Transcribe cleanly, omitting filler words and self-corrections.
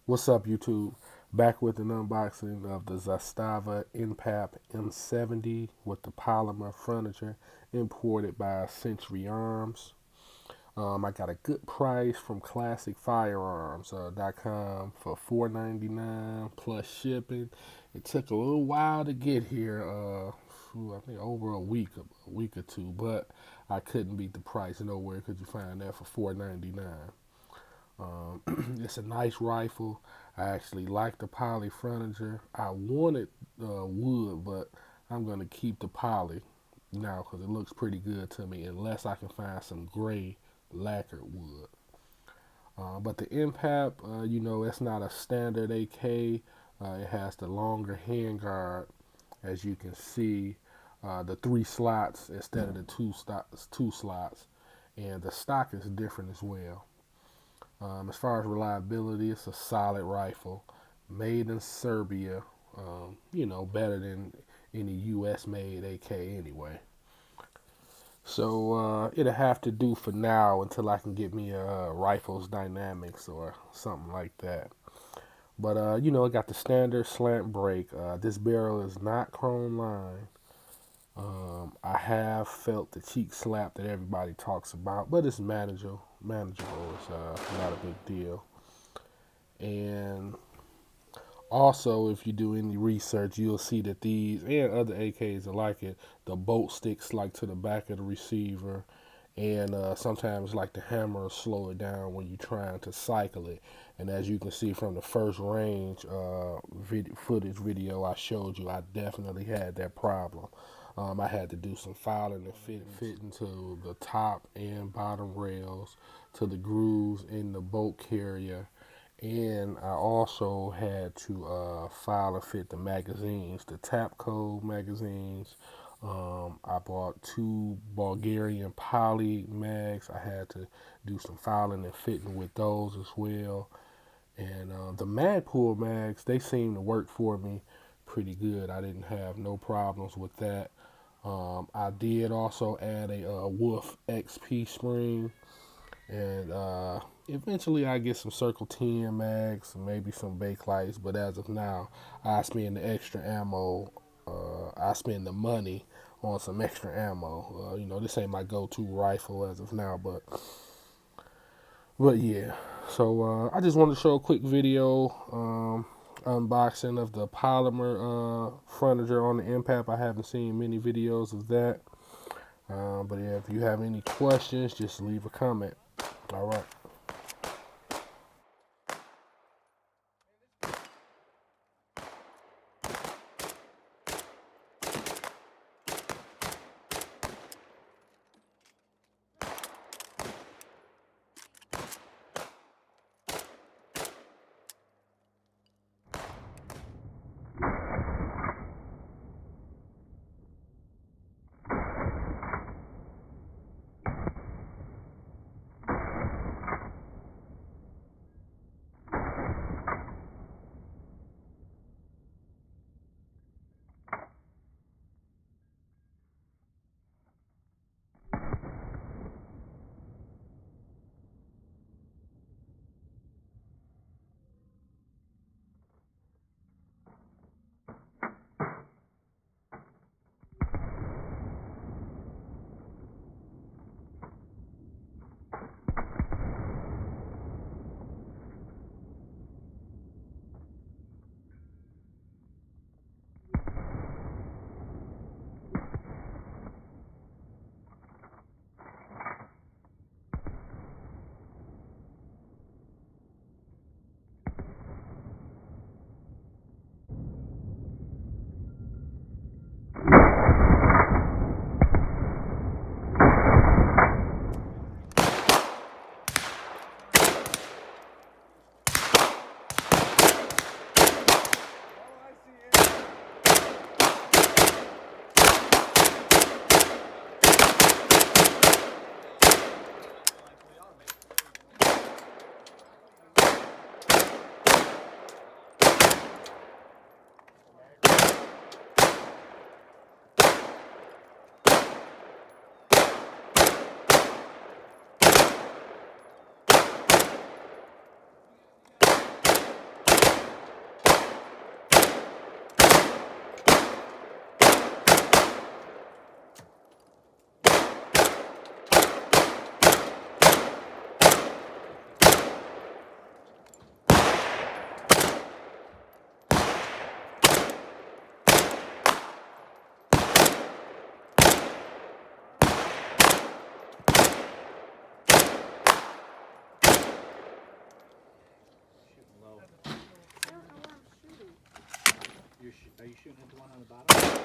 What's up, YouTube? Back with an unboxing of the Zastava N-PAP M70 with the polymer furniture imported by Century Arms. I got a good price from ClassicFirearms.com for $4.99 plus shipping. It took a little while to get here, I think over a week or two, but I couldn't beat the price. Nowhere could you find that for $4.99. It's a nice rifle. I actually like the poly furniture. I wanted wood, but I'm going to keep the poly now because it looks pretty good to me, unless I can find some gray lacquered wood. But the N-PAP, it's not a standard AK. It has the longer handguard, as you can see, the 3 slots instead of the two slots, and the stock is different as well. As far as reliability, it's a solid rifle, made in Serbia. Better than any U.S. made AK anyway. So it'll have to do for now until I can get me a Rifles Dynamics or something like that. But it got the standard slant brake. This barrel is not chrome lined. I have felt the cheek slap that everybody talks about, but it's manageable. It's not a big deal. And also, if you do any research, you'll see that these and other AKs are like it. The bolt sticks like to the back of the receiver, and sometimes like the hammer will slow it down when you're trying to cycle it. And as you can see from the first range footage video I showed you, I definitely had that problem. I had to do some filing and fit into the top and bottom rails, to the grooves in the bolt carrier, and I also had to file and fit the magazines, the Tapco magazines. I bought 2 Bulgarian poly mags. I had to do some filing and fitting with those as well. And the Magpul mags, they seem to work for me pretty good. I didn't have no problems with that. I did also add a Wolf XP spring, and eventually I get some Circle 10 mags, maybe some Bakelights, but as of now, I spend the extra ammo, I spend the money on some extra ammo. This ain't my go-to rifle as of now, but yeah. So I just wanted to show a quick video unboxing of the polymer furniture on the N-PAP. I haven't seen many videos of that. But yeah, if you have any questions, just leave a comment. All right. Are you shooting at the one on the bottom?